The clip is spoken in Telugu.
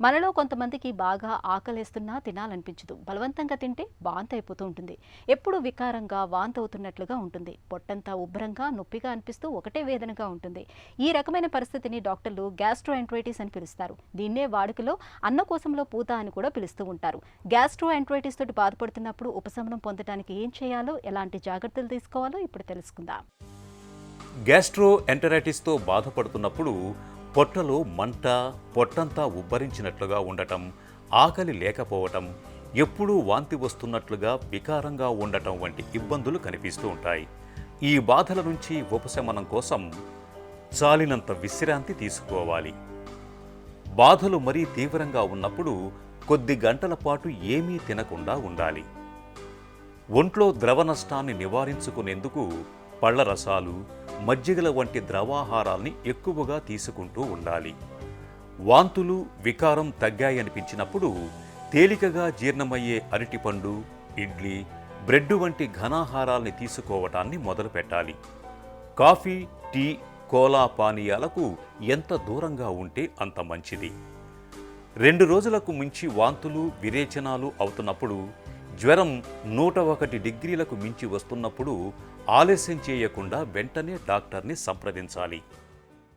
మనలో కొంతమందికి బాగా ఆకలేస్తున్నా తినాలనిపించదు. బలవంతంగా తింటే వాంతి అయిపోతూ ఉంటుంది. ఎప్పుడు వికారంగా వాంతి అవుతున్నట్లుగా ఉంటుంది. పొట్టంతా ఉబ్బరంగా నొప్పిగా అనిపిస్తూ ఒకటే వేదనగా ఉంటుంది. ఈ రకమైన పరిస్థితిని డాక్టర్లు గ్యాస్ట్రోఎంట్రైటిస్ అని పిలుస్తారు. దీన్నే వాడుకలో అన్నకోశంలో పూత అని కూడా పిలుస్తూ ఉంటారు. గ్యాస్ట్రోఎంట్రైటిస్ తోటి బాధపడుతున్నప్పుడు ఉపశమనం పొందడానికి ఏం చేయాలో, ఎలాంటి జాగ్రత్తలు తీసుకోవాలో ఇప్పుడు తెలుసుకుందాం. గ్యాస్ట్రో ఎంటరైటిస్తో బాధపడుతున్నప్పుడు పొట్టలో మంట, పొట్టంతా ఉబ్బరించినట్లుగా ఉండటం, ఆకలి లేకపోవటం, ఎప్పుడూ వాంతి వస్తున్నట్లుగా వికారంగా ఉండటం వంటి ఇబ్బందులు కనిపిస్తూ ఉంటాయి. ఈ బాధల నుంచి ఉపశమనం కోసం చాలినంత విశ్రాంతి తీసుకోవాలి. బాధలు మరీ తీవ్రంగా ఉన్నప్పుడు కొద్ది గంటల పాటు ఏమీ తినకుండా ఉండాలి. ఒంట్లో ద్రవ నష్టాన్ని నివారించుకునేందుకు పళ్ల రసాలు, మజ్జిగల వంటి ద్రవాహారాల్ని ఎక్కువగా తీసుకుంటూ ఉండాలి. వాంతులు, వికారం తగ్గాయనిపించినప్పుడు తేలికగా జీర్ణమయ్యే అరటిపండు, ఇడ్లీ, బ్రెడ్ వంటి ఘనాహారాల్ని తీసుకోవటాన్ని మొదలుపెట్టాలి. కాఫీ, టీ, కోలా పానీయాలకు ఎంత దూరంగా ఉంటే అంత మంచిది. 2 రోజులకు మించి వాంతులు, విరేచనాలు అవుతున్నప్పుడు, జ్వరం 101 డిగ్రీలకు మించి వస్తున్నప్పుడు ఆలస్యం చేయకుండా వెంటనే డాక్టర్ని సంప్రదించాలి.